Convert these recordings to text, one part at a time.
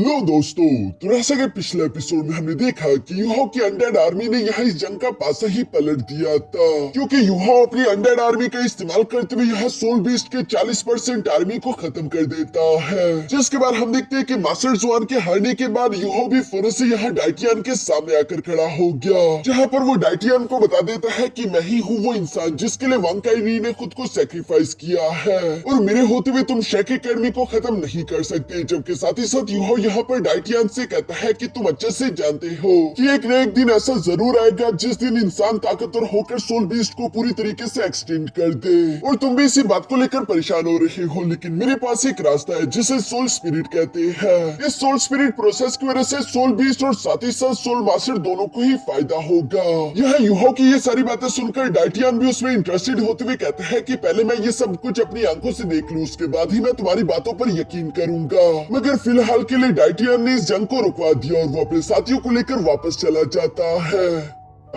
Hello दोस्तों। तो जैसा कि पिछले एपिसोड में हमने देखा कि यूहो की अनडेड आर्मी ने यहाँ इस जंग का पासा ही पलट दिया था, क्योंकि यूहो अपनी अनडेड आर्मी का इस्तेमाल करते हुए यहाँ सोल बीस्ट के 40% आर्मी को खत्म कर देता है। जिसके बाद हम देखते हैं कि मास्टर जुआन के हारने के बाद यूहो भी फौरन से यहाँ डाइटियन के सामने आकर खड़ा हो गया, जहाँ पर वो डाइटियन को बता देता है कि मैं ही हूँ वो इंसान जिसके लिए वांग काइली ने खुद को सेक्रीफाइस किया है और मेरे होते हुए तुम शेक एकेडमी को खत्म नहीं कर सकते। जबकि साथ ही साथ यूहो यहाँ पर डाइटियन से कहता है कि तुम अच्छे से जानते हो कि एक न एक दिन ऐसा जरूर आएगा जिस दिन इंसान ताकतवर होकर सोल बीस्ट को पूरी तरीके से एक्सटेंड कर दे, और तुम भी इसी बात को लेकर परेशान हो रहे हो। लेकिन मेरे पास एक रास्ता है जिसे सोल स्पिरिट कहते हैं। इस सोल स्पिरिट प्रोसेस की वजह से सोल बीस्ट और साथ ही साथ सोल मास्टर दोनों को ही फायदा होगा। यह यूहो की ये सारी बातें सुनकर डाइटियन भी उसमें इंटरेस्टेड होते हुए कहता है कि पहले मैं ये सब कुछ अपनी आंखों से देख लूं, उसके बाद ही मैं तुम्हारी बातों पर यकीन करूंगा। मगर फिलहाल के लिए डाइटियन ने इस जंग को रुकवा दिया और वो अपने साथियों को लेकर वापस चला जाता है।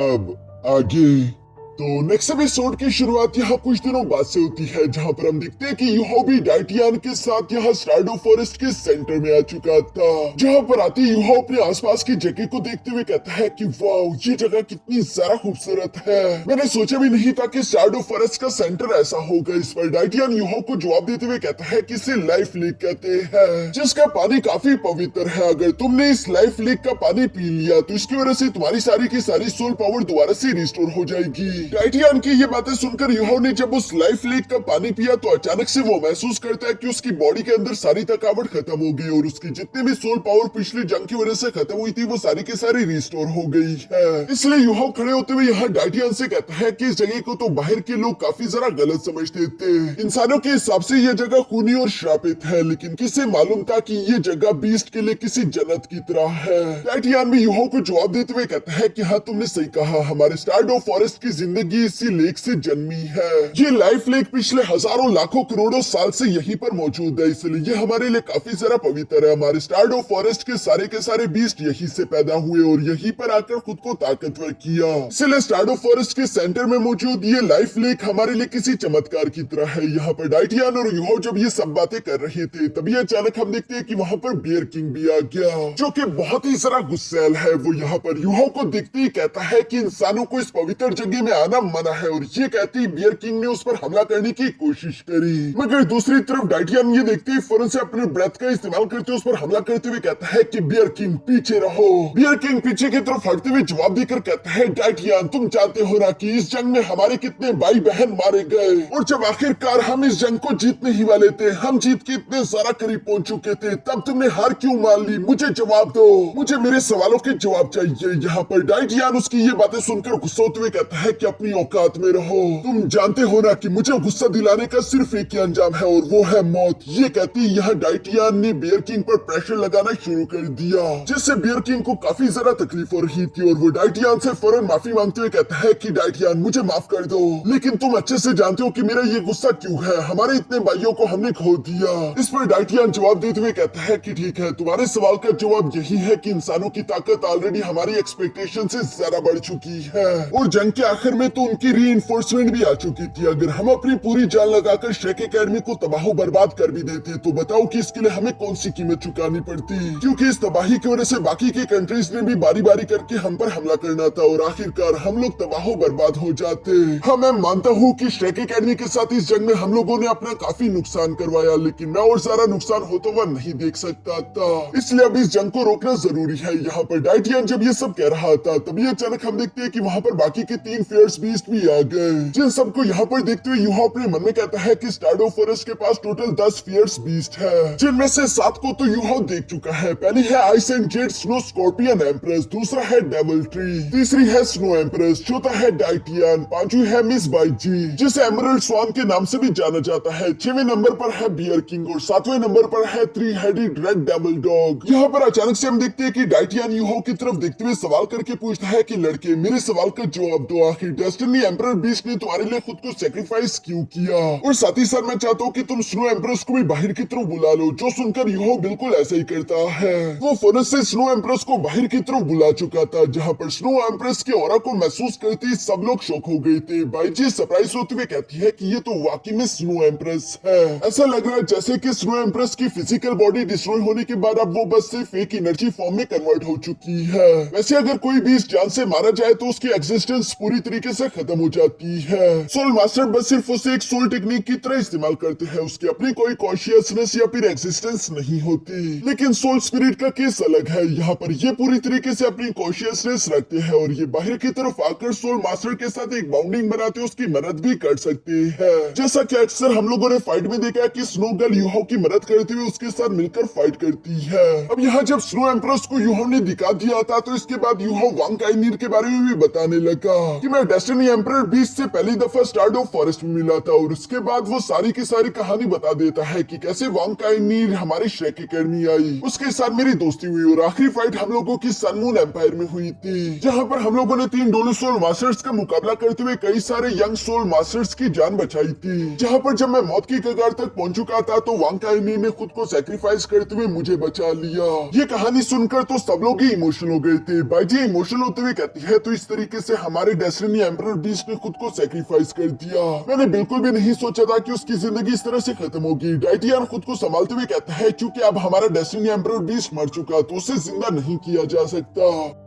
अब आगे तो नेक्स्ट एपिसोड की शुरुआत यहाँ कुछ दिनों बाद से होती है, जहाँ पर हम देखते हैं कि यूहो भी डाइटियन के साथ यहाँ स्टारडो फॉरेस्ट के सेंटर में आ चुका था। जहाँ पर आते यूहो अपने आसपास की जगह को देखते हुए कहता है कि वाह, ये जगह कितनी ज्यादा खूबसूरत है। मैंने सोचा भी नहीं था कि स्टारडो फॉरेस्ट का सेंटर ऐसा होगा। इस पर डाइटियन यूहो को जवाब देते हुए कहता है कि इसे लाइफ लेक कहते हैं, जिसका पानी काफी पवित्र है। अगर तुमने इस लाइफ लेक का पानी पी लिया तो इसकी वजह से तुम्हारी सारी की सारी सोल पावर दोबारा से रिस्टोर हो जाएगी। डाइटियन की ये बातें सुनकर यूहो ने जब उस लाइफ लेक का पानी पिया तो अचानक से वो महसूस करता है कि उसकी बॉडी के अंदर सारी थकावट खत्म हो गई और उसकी जितनी भी सोल पावर पिछली जंग की वजह से खत्म हुई थी वो सारी की सारी रिस्टोर हो गई है। इसलिए यूहो खड़े होते हुए यहाँ डाइटियन से कहता है कि इस जगह को तो बाहर के लोग काफी जरा गलत समझते थे। इंसानों के हिसाब से ये जगह खूनी और श्रापित है, लेकिन किसे मालूम था कि ये जगह बीस्ट के लिए किसी जन्नत की तरह है। डाइटियन भी यूहो को जवाब देते हुए कहता है कि हाँ, तुमने सही कहा, हमारे स्टारडो फॉरेस्ट की जिंदगी इसी लेक से जन्मी है। ये लाइफ लेक पिछले हजारों लाखों करोड़ों साल से यहीं पर मौजूद है, इसलिए ये हमारे लिए काफी जरा पवित्र है। हमारे स्टारडो फॉरेस्ट के सारे बीस्ट यहीं से पैदा हुए और यहीं पर आकर खुद को ताकतवर किया। इसलिए स्टारडो फॉरेस्ट के सेंटर में मौजूद ये लाइफ लेक हमारे लिए किसी चमत्कार की तरह है। यहाँ पर डाइटियन और यूहो जब ये सब बातें कर रहे थे तभी अचानक हम देखते हैं कि वहाँ पर बियर किंग भी आ गया, जो कि बहुत ही जरा गुस्सैल है। वो यहाँ पर यूहो को देखते ही कहता है कि इंसानों को इस पवित्र जगह में आना मना है, और ये कहती बियर किंग ने उस पर हमला करने की कोशिश करी। मगर दूसरी तरफ डाइटियन ये देखते ही फौरन से अपने ब्रेथ का इस्तेमाल करते हुए उस पर हमला करते हुए कहता है कि बियर किंग पीछे रहो। बियर किंग पीछे की तरफ हटते हुए जवाब देकर कहता है, डाइटियन तुम जानते हो ना कि इस जंग में हमारे कितने भाई बहन मारे गए, और जब आखिरकार हम इस जंग को जीतने ही वाले थे, हम जीत के इतने ज्यादा करीब पहुंच चुके थे, तब तुमने हार क्यों मान ली? मुझे जवाब दो, मुझे मेरे सवालों के जवाब चाहिए। यहाँ पर डाइटियन उसकी ये बातें सुनकर गुस्सा होते हुए कहता है कि अपनी औकात में रहो, तुम जानते हो ना कि मुझे गुस्सा दिलाने का सिर्फ एक ही अंजाम है और वो है मौत। ये कहती यहाँ डाइटियन ने बियर किंग पर प्रेशर लगाना शुरू कर दिया, जिससे बियर किंग को काफी ज्यादा तकलीफ हो रही थी और वो डाइटियन से फौरन माफी मांगते हुए कहता है कि डाइटियन मुझे माफ कर दो, लेकिन तुम अच्छे से जानते हो कि मेरा ये गुस्सा क्यों है। हमारे इतने भाइयों को हमने खो दिया। इस पर डाइटियन जवाब देते हुए कहता है कि ठीक है, तुम्हारे सवाल का जवाब यही है कि इंसानों की ताकत ऑलरेडी हमारी एक्सपेक्टेशन से ज्यादा बढ़ चुकी है और जंग के आखिर में तो उनकी रीइंफोर्समेंट भी आ चुकी थी। अगर हम अपनी पूरी जान लगाकर शेक एकेडमी को तबाह बर्बाद कर भी देते तो बताओ कि इसके लिए हमें कौन सी कीमत चुकानी पड़ती, क्योंकि इस तबाही की वजह से बाकी के कंट्रीज ने भी बारी बारी करके हम पर हमला करना था और आखिरकार हम लोग तबाह बर्बाद हो जाते। हाँ, मैं मानता हूँ कि शेक एकेडमी के साथ इस जंग में हम लोगों ने अपना काफी नुकसान करवाया, लेकिन मैं और ज्यादा नुकसान होता हुआ नहीं देख सकता था, इसलिए अब इस जंग को रोकना जरूरी है। यहाँ पर डाइटियन जब ये सब कह रहा था तभी अचानक हम देखते हैं कि वहाँ पर बाकी के 3 फियर्स बीस्ट भी आ गए, जिन सबको यहाँ पर देखते हुए यूहो अपने मन में कहता है कि स्टारडो फॉरेस्ट के पास टोटल 10 फियर्स बीस्ट है, जिनमें से 7 को तो यूहो देख चुका है। पहली है ice and Z snow scorpion empress, दूसरा है डेविल ट्री, तीसरी है स्नो एम्प्रेस, चौथा है डाइटियन, पांचवी है मिस बाइजी जिसे एमरल्ड स्वान के नाम से भी जाना जाता है, 6वें नंबर पर है बियर किंग और 7वें नंबर पर है 3 हेडेड रेड डेविल डॉग। यहाँ पर अचानक से हम देखते हैं कि डाइटियन यूहो की तरफ देखते हुए सवाल करके पूछता है कि लड़के मेरे सवाल का जवाब दो, आखिर डेस्टिनी एम्परर बीस्ट ने तुम्हारे लिए खुद को सेक्रीफाइस क्यों किया। और साथ ही साथ मैं चाहता हूँ कि तुम स्नो एम्प्रेस को भी बाहर की तरफ बुला लो। जो सुनकर यूहो बिल्कुल ऐसा ही करता है। वो फौरन से स्नो एम्प्रेस को बाहर की तरफ बुला चुका था, जहाँ पर स्नो एम्प्रेस के ऑरा को महसूस करते ही सब लोग शॉक हो गए थे। बाईजी सरप्राइज होते हुए कहती है कि ये तो वाकई में स्नो एम्प्रेस है। ऐसा लग रहा है जैसे कि स्नो एम्प्रेस की फिजिकल बॉडी डिस्ट्रॉय होने के बाद अब वो बस सिर्फ एक एनर्जी फॉर्म में कन्वर्ट हो चुकी है। वैसे अगर कोई भी इस जान से मारा जाए तो उसकी एग्जिस्टेंस पूरी तरीके से खत्म हो जाती है। सोल मास्टर बस सिर्फ उसे एक सोल टेक्निक की तरह इस्तेमाल करते हैं, उसकी अपनी कोई कॉन्शियसनेस या फिर एग्जिस्टेंस नहीं होती। लेकिन सोल स्पिरिट का केस अलग है। यहाँ पर ये पूरी तरीके से अपनी कॉन्शियसनेस रखते हैं और ये बाहर की तरफ आकर सोल मास्टर के साथ एक बाउंडिंग बनाते उसकी मदद भी कर सकते हैं। जैसा कि अक्सर हम लोगों ने फाइट में देखा है कि स्नो गर्ल यूहो की मदद करते हुए उसके साथ मिलकर फाइट करती है। अब यहाँ जब स्नो एम्प्रेस को यूहो ने दिखा दिया था तो इसके बाद यूहो वांग काइनीर के बारे में भी बताने लगा कि मैं डेस्टिनी एम्परर बीस्ट से पहली दफा स्टारडो फॉरेस्ट में मिला था। और उसके बाद वो सारी की सारी कहानी बता देता है कि कैसे वांग काइनीर हमारे श्रेक एकेडमी आई, उसके साथ मेरी दोस्ती हुई और आखिरी फाइट हम लोगों की सन मून एम्पायर में हुई थी, जहाँ पर हम लोगों ने 3 डोलो सोल मास्टर्स का मुकाबला करते हुए कई सारे यंग सोल मास्टर्स की जान बचाई थी। जहाँ पर जब मैं मौत की कगार तक पहुंच चुका था तो वांग काइनीर ने खुद को सैक्रिफाइस करते हुए मुझे बचा लिया। ये कहानी सुनकर तो सब लोग ही इमोशनल हो गए थे। बाईजी इमोशनल होते हुए कहती है तो इस तरीके से हमारे डेस्टिनी एम्परर बीस्ट ने खुद को सैक्रिफाइस कर दिया। मैंने बिल्कुल भी नहीं सोचा था कि उसकी जिंदगी इस तरह से खत्म होगी। डाइटियन खुद को संभालते हुए कहता है क्योंकि अब हमारा डेस्टिनी एम्परर बीस्ट मर चुका तो उसे जिंदा नहीं किया जा सकता।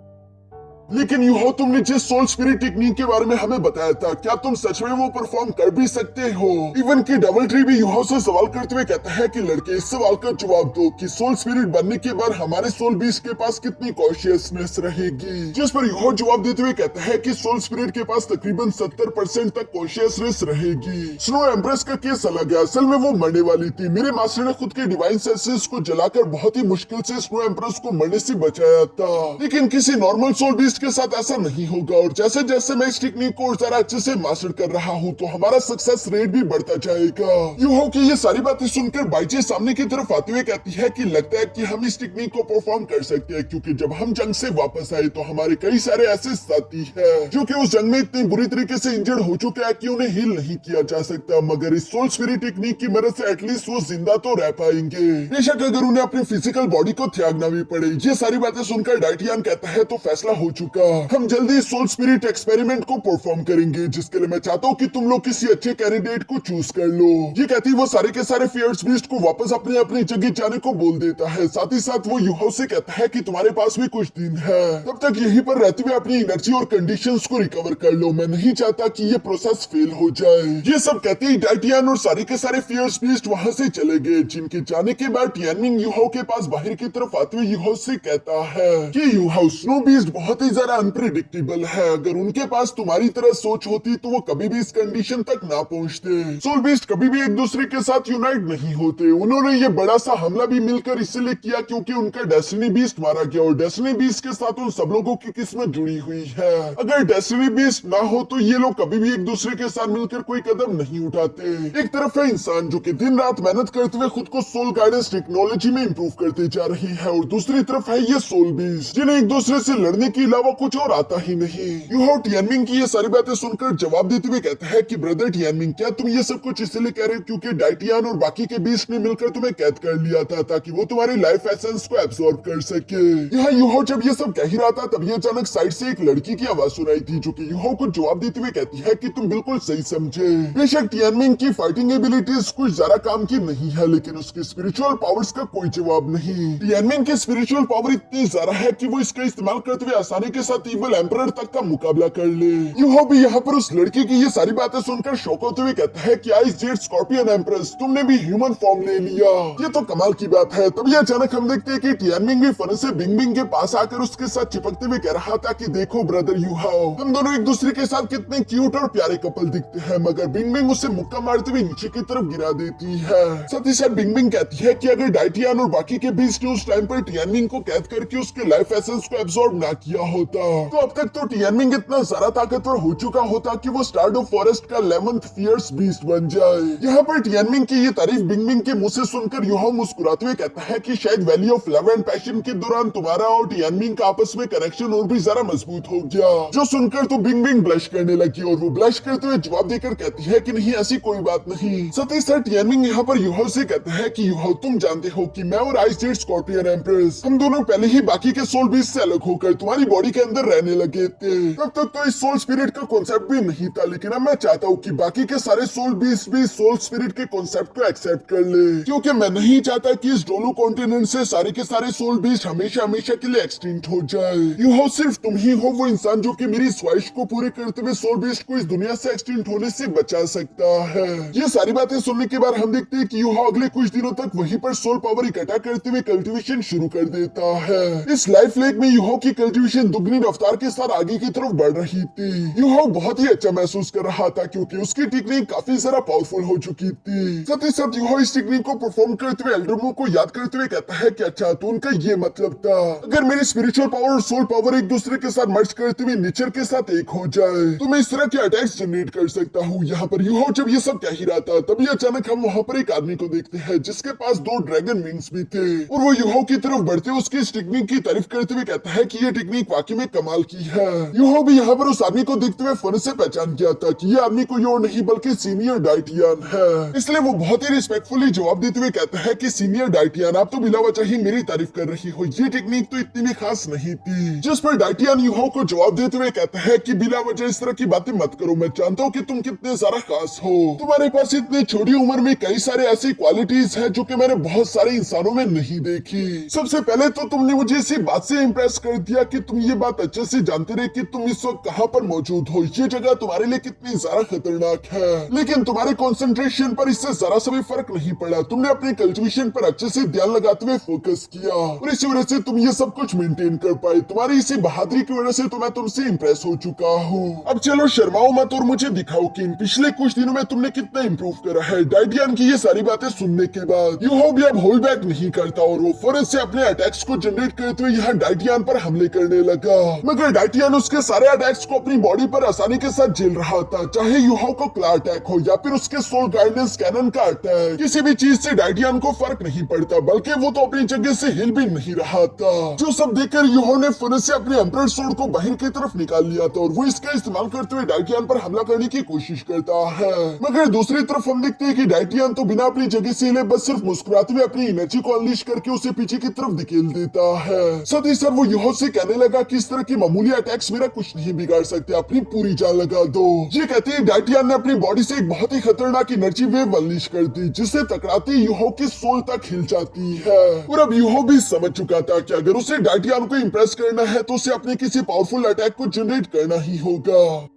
लेकिन यूहो तुमने जिस सोल स्पिरिट टेक्निक के बारे में हमें बताया था, क्या तुम सच में वो परफॉर्म कर भी सकते हो? इवन की डबल ट्री भी यूहो से सवाल करते हुए कहता है कि लड़के इस सवाल का जवाब दो कि सोल स्पिरिट बनने के बाद हमारे सोल बीस्ट के पास कितनी कॉन्शियसनेस रहेगी। जिस पर यूहो जवाब देते हुए कहता है कि सोल स्पिरिट के पास तकरीबन 70% तक कॉन्शियसनेस रहेगी। स्नो एम्प्रेस का केस अलग है। असल में वो मरने वाली थी। मेरे मास्टर ने खुद के डिवाइन सेंसेस को जलाकर बहुत ही मुश्किल से स्नो एम्प्रेस को मरने से बचाया था। लेकिन किसी नॉर्मल सोल बीस्ट के साथ ऐसा नहीं होगा और जैसे जैसे मैं इस टेक्निक को और जरा अच्छे से मास्टर कर रहा हूँ तो हमारा सक्सेस रेट भी बढ़ता जाएगा। यूहो की ये सारी बातें सुनकर बाईजी सामने की तरफ आते हुए कहती है कि लगता है कि हम इस टेक्निक को परफॉर्म कर सकते हैं, क्योंकि जब हम जंग से वापस आए तो हमारे कई सारे ऐसे साथी है जो कि उस जंग में इतनी बुरी तरीके से इंजर्ड हो चुके हैं कि उन्हें हील नहीं किया जा सकता, मगर इस सोल स्पिरिट टेक्निक की मदद से एटलीस्ट वो जिंदा तो रह पाएंगे, बेशक अगर उन्हें अपनी फिजिकल बॉडी को त्यागना भी पड़े। ये सारी बातें सुनकर डाइटियन कहता है तो फैसला हो चुका, हम जल्दी सोल स्पिरिट एक्सपेरिमेंट को परफॉर्म करेंगे, जिसके लिए मैं चाहता हूँ कि तुम लोग किसी अच्छे कैंडिडेट को चूज कर लो। ये कहती वो सारे के सारे फियर्स बीस्ट को वापस अपने अपनी जगह जाने को बोल देता है। साथ ही साथ वो यूहो से कहता है कि तुम्हारे पास भी कुछ दिन है, तब तक यहीं पर रहते हुए अपनी एनर्जी और कंडीशंस को रिकवर कर लो। मैं नहीं चाहता कि ये प्रोसेस फेल हो जाए। ये सब कहते ही डाइटियन और सारे के सारे फियर्स बीस्ट वहां से चले गए, जिनके जाने के बाद टियानमिंग यूहो के पास बाहर की तरफ आते हुए यूहो से कहता है कि यूहो स्नो बीस्ट बहुत ही ज्यादा अनप्रेडिक्टेबल है। अगर उनके पास तुम्हारी तरह सोच होती तो वो कभी भी इस कंडीशन तक ना पहुंचते। सोल बीस्ट कभी भी एक दूसरे के साथ यूनाइट नहीं होते। उन्होंने ये बड़ा सा हमला भी मिलकर इसलिए किया क्योंकि उनका डेस्टिनी बीस्ट मारा गया और डेस्टिनी बीस्ट के साथ उन सब लोगों की किस्मत जुड़ी हुई है। अगर डेस्टिनी बीस्ट ना हो तो ये लोग कभी भी एक दूसरे के साथ मिलकर कोई कदम नहीं उठाते। एक तरफ है इंसान जो कि दिन रात मेहनत करते हुए खुद को सोल गाइडेंस टेक्नोलॉजी में इंप्रूव करते जा रही है, और दूसरी तरफ है ये सोल बीस्ट जिन्हें एक दूसरे से लड़ने के अलावा कुछ और आता ही नहीं। यूहो टियानमिंग की ये सारी बातें सुनकर जवाब देते हुए कहता है कि ब्रदर टियानमिंग, क्या तुम ये सब कुछ इसलिए कह रहे हो क्योंकि डाइटियन और बाकी के बीस्ट ने मिलकर तुम्हें कैद कर लिया था ताकि वो तुम्हारी लाइफ एसेंस को एब्सॉर्ब कर सके। यहाँ यूहो जब ये सब कह ही रहा था तभी अचानक साइड से एक लड़की की आवाज सुनाई थी जो कि यूहो को जवाब देते हुए कहती है कि तुम बिल्कुल सही समझे। बेशक टियानमिंग की फाइटिंग एबिलिटीज कुछ ज्यादा काम की नहीं है, लेकिन उसके स्पिरिचुअल पावर्स का कोई जवाब नहीं। टियानमिंग की स्पिरिचुअल पावर इतनी ज्यादा है कि वो इसका इस्तेमाल करते हुए आसानी के साथ इविल एम्परर तक का मुकाबला कर ले। यूहो भी यहाँ पर उस लड़की की ये सारी बातें सुनकर शॉक होते हुए कहता है कि आइस जेट स्कॉर्पियन एम्प्रेस, तुमने भी ह्यूमन फॉर्म ले लिया, ये तो कमाल की बात है। तभी अचानक हम देखते हैं कि टियानमिंग भी फन से बिंगबिंग के पास आकर उसके साथ चिपकते हुए कह रहा था कि देखो ब्रदर यूहो, हम दोनों एक दूसरे के साथ कितने क्यूट और प्यारे कपल दिखते हैं, मगर बिंगबिंग उसे मुक्का मारते हुए नीचे की तरफ गिरा देती है। साथ ही साथ बिंगबिंग कहती है कि अगर डाइटियन और बाकी के बीस्ट ने उस टाइम पर टियानमिंग को कैद करके उसके लाइफ एसेंस को एब्सॉर्ब ना किया होता होता तो अब तक तो टियानमिंग इतना ज्यादा ताकतवर हो चुका होता कि वो स्टारडो फॉरेस्ट का 11th फियर्स बीस्ट बन जाए। यहाँ पर टियानमिंग की ये तारीफ बिंगमिंग के मुंह से सुनकर यूहाओ मुस्कुराते हुए कहता है कि शायद valley of love and passion के दौरान तुम्हारा और टियानमिंग का आपस में कनेक्शन और भी ज्यादा मजबूत हो गया। जो सुनकर तो बिंगमिंग ब्लश करने लगी और वो ब्लश करते हुए जवाब देकर कहती है कि नहीं ऐसी कोई बात नहीं। साथ ही साथ टियानमिंग यहाँ पर यूहाओ से कहता है कि यूहाओ तुम जानते हो कि मैं और आइस जेड स्कॉर्पियन एम्प्रेस हम दोनों पहले ही बाकी के सोल बीस्ट से अलग होकर तुम्हारी बॉडी के अंदर रहने लगे थे। तब तक तो इस सोल स्पिरिट का कॉन्सेप्ट भी नहीं था, लेकिन अब मैं चाहता हूँ कि बाकी के सारे सोल बीस्ट भी सोल स्पिरिट के कॉन्सेप्ट को एक्सेप्ट कर ले, क्योंकि मैं नहीं चाहता कि इस डोलो कॉन्टिनेंट से सारे के सारे सोल बीस्ट हमेशा हमेशा के लिए एक्सटिंक्ट हो जाए। यूहाओ सिर्फ तुम ही हो वो इंसान जो कि मेरी ख्वाहिश को पूरे करते हुए सोल बीस्ट को इस दुनिया से एक्सटिंक्ट होने से बचा सकता है। ये सारी बातें सुनने के बाद हम देखते हैं कि यूहाओ अगले कुछ दिनों तक वहीं पर सोल पावर इकट्ठा करते हुए कल्टीवेशन शुरू कर देता है। इस लाइफ लेक में यूहाओ की कल्टीवेशन दुगनी रफ्तार के साथ आगे की तरफ बढ़ रही थी। यूहाओ बहुत ही अच्छा महसूस कर रहा था क्योंकि उसकी टेक्निक काफी ज्यादा पावरफुल हो चुकी थी। साथ ही साथ यूहाओ इस टेक्निक को परफॉर्म करते हुए एल्डरमो को याद करते हुए कहता है कि अच्छा तो उनका ये मतलब था अगर मेरी स्पिरिचुअल पावर और सोल पावर एक दूसरे के साथ मर्ज करते हुए नेचर के साथ एक हो जाए तो मैं इस तरह के अटैक्स जनरेट कर सकता हूँ। यहाँ पर यूहाओ जब ये सब कह ही रहा था तभी अचानक हम वहाँ पर एक आदमी को देखते हैं जिसके पास 2 ड्रैगन विंग्स भी थे और वो यूहाओ की तरफ बढ़ते उसकी इस टेक्निक की तारीफ करते हुए कहता है कि ये टेक्निक वाकई में कमाल की है। यूहाओ भी यहाँ पर उस आदमी को देखते हुए फन से पहचान किया था कि ये आदमी कोई और नहीं बल्कि सीनियर डाइटियन है, इसलिए वो बहुत ही रिस्पेक्टफुली जवाब देते हुए कहता है कि सीनियर डाइटियन आप तो बिला वजह ही मेरी तारीफ कर रही हो, ये टेक्निक तो इतनी भी खास नहीं थी। जिस पर डाइटियन यूहाओ को जवाब देते हुए कहता है कि बिला वजह इस तरह की बातें मत करो, मैं जानता हूँ कि तुम कितने ज्यादा खास हो, तुम्हारे पास इतनी छोटी उम्र में कई सारे ऐसी क्वालिटीज है जो कि मैंने बहुत सारे इंसानों में नहीं देखी। सबसे पहले तो तुमने मुझे इसी बात से इम्प्रेस कर दिया कि तुम ये बात अच्छे से जानते रहे कि तुम इस वक्त कहाँ पर मौजूद हो, ये जगह तुम्हारे लिए कितनी ज्यादा खतरनाक है, लेकिन तुम्हारे कंसंट्रेशन पर इससे जरा सा भी फर्क नहीं पड़ा। तुमने अपने कल्टीवेशन पर अच्छे से ध्यान लगाते हुए फोकस किया और इसी वजह से तुम ये सब कुछ मेंटेन कर पाए। तुम्हारी इसी बहादुरी की वजह से तो मैं तुमसे इम्प्रेस हो चुका हूँ। अब चलो शर्माओ मत और मुझे दिखाओ कि इन पिछले कुछ दिनों में तुमने कितना इम्प्रूव करा है। डाइटियन की ये सारी बातें सुनने के बाद यूहाओ भी अब होल्ड बैक नहीं करता और वो फौरन से अपने अटैक्स को जनरेट करते हुए यहाँ डाइटियन पर हमले करने लगा, मगर डाइटियन उसके सारे अटैक्स को अपनी बॉडी पर आसानी के साथ झेल रहा था, चाहे यूहाओ को क्ला अटैक हो या फिर उसके सोल गाइडेंस कैनन का अटैक। किसी भी चीज से डाइटियन को फर्क नहीं पड़ता, बल्कि वो तो अपनी जगह से हिल भी नहीं रहा था। जो सब देखकर यूहाओ ने फौरन से अपने एम्परर सोर्ड को बाहर की तरफ निकाल लिया था और वो इसका इस्तेमाल करते हुए डाइटियन पर हमला करने की कोशिश करता है, मगर दूसरी तरफ हम देखते हैं कि डाइटियन तो बिना अपनी जगह से हिले बस सिर्फ मुस्कुराते हुए अपनी एनर्जी को अनलीश करके उसे पीछे की तरफ धकेल देता है। साथ ही साथ वो यूहाओ से कहने लगा कि इस तरह की मामूली अटैक्स मेरा कुछ नहीं बिगाड़ सकते, अपनी पूरी जान लगा दो। ये कहते ही डाइटियन ने अपनी बॉडी से एक बहुत ही खतरनाक एनर्जी वेव अनलीश कर दी जिससे टकराते यूहाओ की सोल तक हिल जाती है। और अब यूहाओ भी समझ चुका था कि अगर उसे डाइटियन को इम्प्रेस करना है तो उसे अपने किसी पावरफुल अटैक को जनरेट करना ही होगा,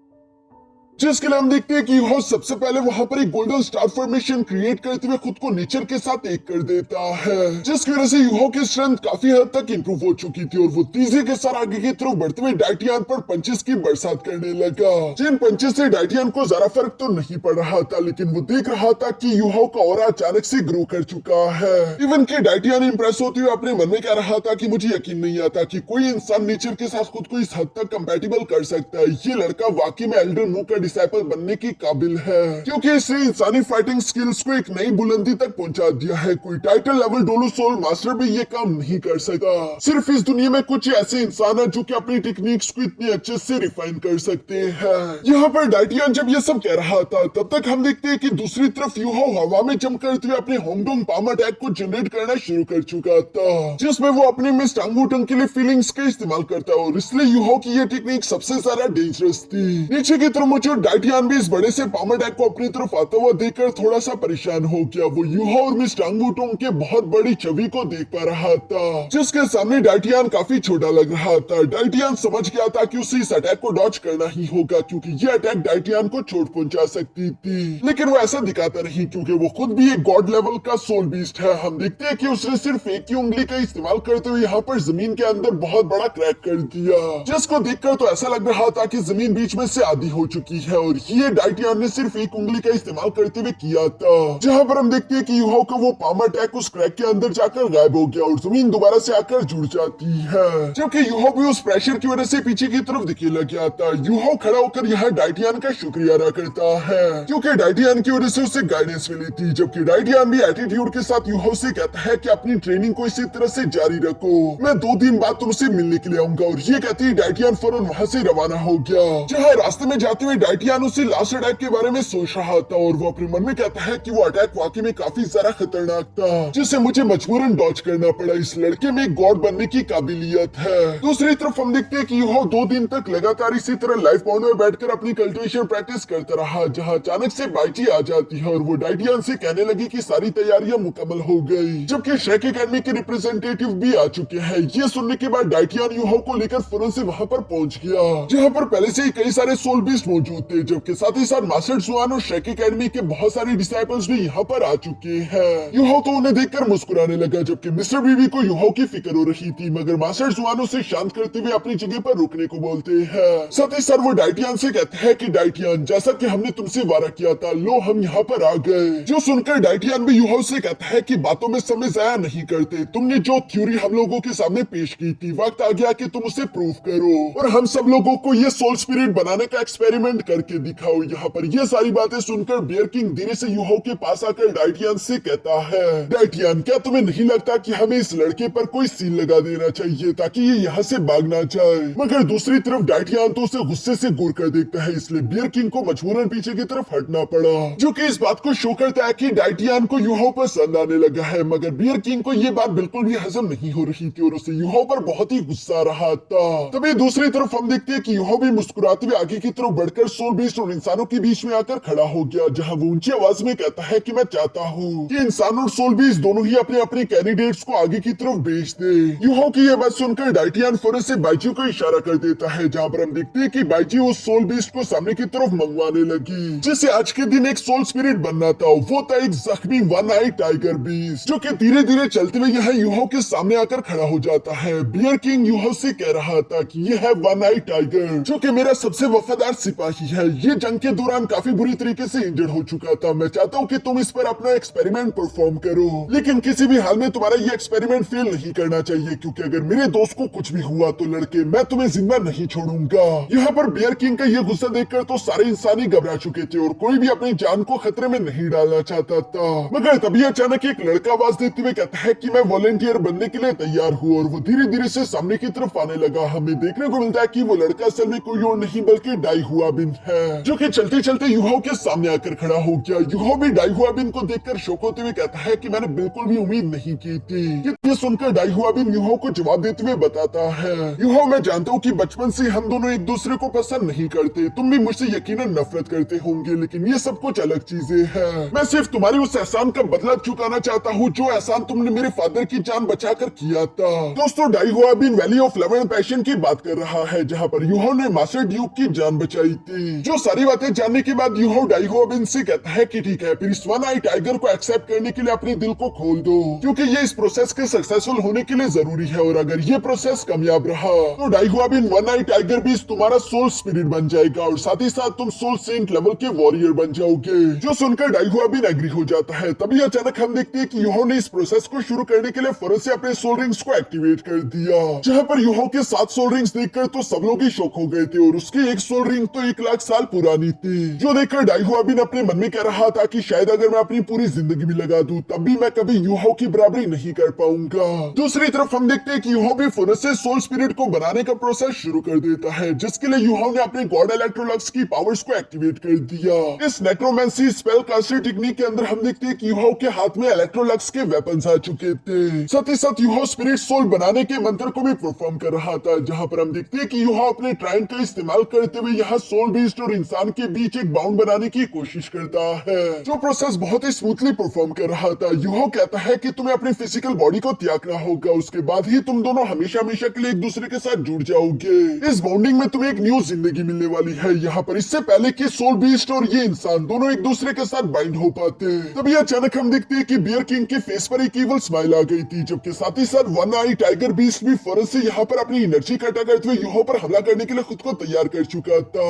जिसके लिए हम देखते हैं कि यूहाओ सबसे पहले वहां पर एक गोल्डन स्टार फॉर्मेशन क्रिएट करते हुए खुद को नेचर के साथ एक कर देता है, जिसकी वजह से यूहाओ की स्ट्रेंथ काफी हद तक इंप्रूव हो चुकी थी और वो तेजी के साथ आगे की तरफ बढ़ते हुए डाइटियन पर पंचेस की बरसात करने लगा। जिन पंचेस से डाइटियन को ज्यादा फर्क तो नहीं पड़ रहा था, लेकिन वो देख रहा था कि यूहाओ का ऑरा अचानक से ग्रो कर चुका है। इवन के डाइटियन इंप्रेस होते हुए अपने मन में कह रहा था कि मुझे यकीन नहीं आता कि कोई इंसान नेचर के साथ खुद को इस हद तक कंपैटिबल कर सकता है। ये लड़का वाकई में एल्डर मू का डिसाइपल बनने की काबिल है, क्योंकि इसने इंसानी फाइटिंग स्किल्स को एक नई बुलंदी तक पहुंचा दिया है। कोई टाइटल लेवल डोलो सोल मास्टर भी ये काम नहीं कर सकता। सिर्फ इस दुनिया में कुछ ऐसे इंसान हैं जो कि अपनी टेक्निक्स को इतने अच्छे से रिफाइन कर सकते हैं। यहाँ पर डाइटियन जब ये सब कह रहा था तब तक हम देखते हैं कि दूसरी तरफ यूहाओ हवा में जंप करते हुए अपने होमडोंग पाम अटैक को जनरेट करना शुरू कर चुका था, जिसमें वो अपने मिस टांगवुटंग के लिए फीलिंग्स का इस्तेमाल करता है और इसलिए यूहाओ की ये टेक्निक सबसे ज्यादा डेंजरस थी। नीचे की तरफ मौजूद डाइटियन भी इस बड़े से पाम अटैक को अपनी तरफ आता हुआ देखकर थोड़ा सा परेशान हो गया। वो यूहाओ और मिस टांगवुटंग के बहुत बड़ी छवि को देख पा रहा था, जिसके सामने डाइटियन काफी छोटा लग रहा था। डाइटियन समझ गया था कि उसे इस अटैक को डॉज करना ही होगा, क्योंकि ये अटैक डाइटियन को चोट पहुंचा सकती थी, लेकिन वो ऐसा दिखाता नहीं क्योंकि वो खुद भी एक गॉड लेवल का सोल बीस्ट है। हम देखते हैं कि उसने सिर्फ एक ही उंगली का इस्तेमाल करते हुए यहाँ पर जमीन के अंदर बहुत बड़ा क्रैक कर दिया, जिसको देखकर तो ऐसा लग रहा था कि जमीन बीच में से आधी हो चुकी है और ये डाइटियन ने सिर्फ एक उंगली का इस्तेमाल करते हुए किया था, जहाँ पर हम देखते हैं कि यूहाओ का वो पाम अटैक उस क्रैक के अंदर जाकर गायब हो गया और जमीन दोबारा से आकर जुड़ जाती है, जबकि यूहाओ भी उस प्रेशर की वजह से पीछे की तरफ दिखने लग गया था। यूहाओ खड़ा होकर यहाँ डाइटियन का शुक्रिया अदा करता है क्योंकि डाइटियन की वजह से उसे गाइडेंस मिली थी, जबकि डाइटियन भी एटीट्यूड के साथ यूहाओ से कहता है कि अपनी ट्रेनिंग को इसी तरह से जारी रखो, मैं 2 दिन बाद तुमसे मिलने के लिए आऊंगा। और ये कहती है डाइटियन फौरन वहाँ से रवाना हो गया, जहाँ रास्ते में जाते हुए डाइटियन उसी लास्ट अटैक के बारे में सोच रहा था और वो अपने मन में कहता है कि वो अटैक वाकई में काफी ज्यादा खतरनाक था, जिसे मुझे मजबूरन डॉज करना पड़ा। इस लड़के में गॉड बनने की काबिलियत है। दूसरी तरफ हम देखते हैं कि यूहाओ 2 दिन तक लगातार इसी तरह लाइफ बाउंड में बैठकर अपनी कल्टिवेशन प्रैक्टिस करता रहा, जहाँ अचानक से बाइची आ जाती है और वो डाइटियन से कहने लगी कि सारी तैयारियां मुकम्मल हो गई, जबकि शेक एकेडमी के रिप्रेजेंटेटिव भी आ चुके हैं। ये सुनने के बाद डाइटियन यूहाओ को लेकर फौरन से वहाँ पर पहुंच गया, जहाँ पर पहले से ही कई सारे सोल बीस्ट मौजूद थे, जबकि साथ ही साथ मास्टर जुआन और शेक एकेडमी के बहुत सारे डिसाइपल्स भी यहाँ पर आ चुके हैं। यूहाओ तो उन्हें देखकर मुस्कुराने लगा, जबकि मिस्टर बीवी को यूहाओ की फिक्र हो रही थी, मगर मास्टर जुआन उसे शांत करते हुए अपनी जगह पर रुकने को बोलते हैं। साथ ही साथ वो डाइटियन से कहते हैं कि डाइटियन, जैसा कि हमने तुमसे वादा किया था, लो हम यहाँ पर आ गए। जो सुनकर डाइटियन भी यूहाओ से कहता है कि बातों में समय जाया नहीं करते, तुमने जो थ्योरी हम लोगों के सामने पेश की थी, वक्त आ गया कि तुम उसे प्रूव करो और हम सब लोगों को ये सोल स्पिरिट बनाने का एक्सपेरिमेंट करके दिखाओ। यहाँ पर ये सारी बातें सुनकर बियर किंग धीरे से यूहाओ के पास आकर डाइटियन से कहता है, डाइटियन, क्या तुम्हें नहीं लगता कि हमें इस लड़के पर कोई सील लगा देना चाहिए ताकि ये यहाँ से भाग ना जाए? मगर दूसरी तरफ डाइटियन तो उसे गुस्से से घूर कर देखता है, इसलिए बियर किंग को मजबूरन पीछे की तरफ हटना पड़ा, जो कि इस बात को शो करता है कि डाइटियन को यूहाओ पसंद आने लगा है। मगर बियर किंग को ये बात बिल्कुल भी हजम नहीं हो रही थी और उसे यूहाओ पर बहुत ही गुस्सा आ रहा था। तभी दूसरी तरफ हम देखते हैं कि यूहाओ भी मुस्कुराते हुए आगे की तरफ बढ़कर सोल बीस्ट और इंसानों के बीच में आकर खड़ा हो गया, जहाँ वो ऊंची आवाज में कहता है कि मैं चाहता हूँ कि इंसान और सोल बीस्ट दोनों ही अपने अपने कैंडिडेट्स को आगे की तरफ भेज दे। यूहाओ की यह बात सुनकर डाइटियन फौरन से बाइची को इशारा कर देता है, जहाँ पर हम देखते हैं कि बाइची उस सोल बीस्ट को सामने की तरफ मंगवाने लगी, जिसे आज के दिन एक सोल स्पिरिट बनना था। वो था एक जख्मी वन आई टाइगर बीस्ट, जो कि धीरे धीरे चलते हुए यहाँ यूहाओ के सामने आकर खड़ा हो जाता है। बियर किंग यूहाओ से कह रहा था कि ये है वन आई टाइगर, जो कि मेरा सबसे वफादार सिपाही है। ये जंग के दौरान काफी बुरी तरीके से इंजर्ड हो चुका था। मैं चाहता हूँ कि तुम इस पर अपना एक्सपेरिमेंट परफॉर्म करो, लेकिन किसी भी हाल में तुम्हारा ये एक्सपेरिमेंट फेल नहीं करना चाहिए, क्योंकि अगर मेरे दोस्त को कुछ भी हुआ तो लड़के मैं तुम्हें जिंदा नहीं छोड़ूंगा। यहाँ पर बियर किंग का ये गुस्सा देखकर तो सारे इंसान ही घबरा चुके थे और कोई भी अपनी जान को खतरे में नहीं डालना चाहता था। मगर तभी अचानक एक लड़का आवाज देते हुए कहता है कि मैं वॉलंटियर बनने के लिए तैयार हूँ, और वो धीरे धीरे से सामने की तरफ आने लगा। हमें देखने को मिलता है कि वो लड़का असल में कोई और नहीं बल्कि डाई हुआ बिन है, जो कि चलते चलते यूहाओ के सामने आकर खड़ा हो गया। यूहाओ भी डाई हुआ बिन को देखकर शौक होते हुए कहता है कि मैंने बिल्कुल भी उम्मीद नहीं की थी। ये सुनकर डाई हुआ बिन यूहाओ को जवाब देते हुए बताता है, यूहाओ, मैं जानता हूँ कि बचपन से हम दोनों एक दूसरे को पसंद नहीं करते, तुम भी मुझसे यकीनन नफरत करते होंगे, लेकिन ये सब कुछ अलग चीजें हैं। मैं सिर्फ तुम्हारी उस एहसान का बदला चुकाना चाहता हूँ जो एहसान तुमने मेरे फादर की जान बचाकर किया था। दोस्तों, डाई हुआ बिन valley of love and passion की बात कर रहा है, जहाँ पर यूहाओ ने मास्टर ड्यूक की जान बचाई थी। जो सारी बातें जानने के बाद यूहाओ डाई हुआ बिन से कहता है कि ठीक है, फिर इस वन आई टाइगर को एक्सेप्ट करने के लिए अपने दिल को खोल दो, क्योंकि ये इस प्रोसेस के सक्सेसफुल होने के लिए जरूरी है, और अगर ये प्रोसेस कामयाब रहा तो डाई हुआ बिन वन आई टाइगर भी तुम्हारा सोल स्पिरिट बन जाएगा, और साथ ही साथ तुम सोल सेंट लेवल के वॉरियर बन जाओगे। जो सुनकर डाई हुआ बिन एग्री हो जाता है। तभी अचानक हम देखते हैं कि यूहाओ ने इस प्रोसेस को शुरू करने के लिए फौरन से अपने सोल रिंग्स को एक्टिवेट कर दिया, जहाँ पर यूहाओ के 7 सोल रिंग्स देखकर तो सब लोग ही शौक हो गए थे, और उसकी एक सोल रिंग तो 1 लाख साल पुरानी थी, जो देखकर डाई हुआ बिन अपने मन में कह रहा था कि शायद अगर मैं अपनी पूरी जिंदगी भी लगा दूं तब भी मैं कभी यूहाओ की बराबरी नहीं कर पाऊंगा। दूसरी तरफ हम देखते हैं कि यूहाओ भी फौरन से सोल स्पिरिट को बनाने का प्रोसेस शुरू कर देता है, जिसके लिए यूहाओ ने अपने गॉड इलेक्ट्रोलक्स की पावर्स को एक्टिवेट कर दिया। इस नेक्रोमेंसी स्पेल कास्टर टेक्निक के अंदर हम देखते हैं कि यूहाओ के हाथ में इलेक्ट्रोलक्स के वेपन्स आ चुके थे। साथ ही साथ यूहाओ स्पिरिट सोल बनाने के मंत्र को भी परफॉर्म कर रहा था, जहाँ पर हम देखते हैं कि यूहाओ अपने ट्राइन का इस्तेमाल करते हुए यहाँ सोल बीस्ट और इंसान के बीच एक बाउंड बनाने की कोशिश करता है, जो प्रोसेस बहुत ही स्मूथली परफॉर्म कर रहा था। यूहाओ कहता है कि तुम्हें अपनी फिजिकल बॉडी को त्यागना होगा, उसके बाद ही तुम दोनों हमेशा हमेशा के लिए एक दूसरे के साथ जुड़ जाओगे। इस बॉन्डिंग में तुम्हें एक न्यू जिंदगी मिलने वाली है। यहाँ पर इससे पहले कि सोल बीस्ट और ये इंसान दोनों एक दूसरे के साथ बाइंड हो पाते, तभी अचानक हम देखते हैं कि बियर किंग के फेस पर एक इविल स्माइल आ गई थी, जबकि साथ ही साथ वन आई टाइगर बीस्ट भी फौरन से यहाँ पर अपनी एनर्जी इकट्ठा करते हुए यूहाओ पर हमला करने के लिए खुद को तैयार कर चुका था।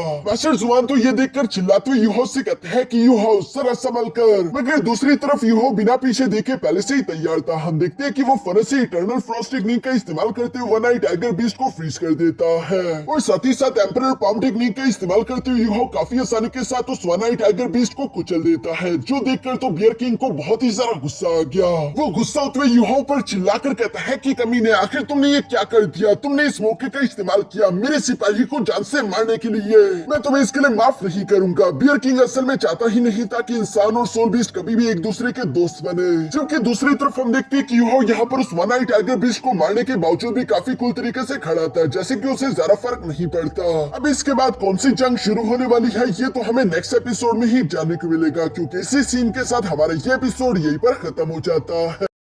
मिस्टर जुआन तो ये देखकर चिल्लाते हुए यूहो से कहते हैं कि यूहो जरा संभल कर, मगर दूसरी तरफ यूहो बिना पीछे देखे पहले से ही तैयार था। हम देखते हैं कि वो फरस से इटर्नल फ्रॉस्ट टेक्निक का इस्तेमाल करते हुए वन आई टाइगर बीस्ट को फ्रीज कर देता है और साथ ही साथ एम्परर पाम टेक्निक का इस्तेमाल करते हुए यूहो काफी आसानी के साथ उस वन आई टाइगर बीस्ट को कुचल देता है, जो देखकर तो बियर किंग को बहुत ही ज्यादा गुस्सा आ गया। वो गुस्सा होते हुए यूहो पर चिल्लाकर कहता है कि कमीने आखिर तुमने ये क्या कर दिया, तुमने इस मौके का इस्तेमाल किया मेरे सिपाही को जान से मारने के लिए, मैं तुम्हें इसके लिए माफ नहीं करूंगा। बियर किंग असल में चाहता ही नहीं था कि इंसान और सोल बीस्ट कभी भी एक दूसरे के दोस्त बने, जबकि दूसरी तरफ हम देखते हैं कि यूहो यहाँ पर उस वन आई टाइगर बीस्ट को मारने के बावजूद भी काफी कूल तरीके से खड़ा था, जैसे कि उसे ज्यादा फर्क नहीं पड़ता। अब इसके बाद कौन सी जंग शुरू होने वाली है ये तो हमें नेक्स्ट एपिसोड में ही जानने को मिलेगा, क्योंकि इसी सीन के साथ हमारा ये एपिसोड यहीं पर खत्म हो जाता है।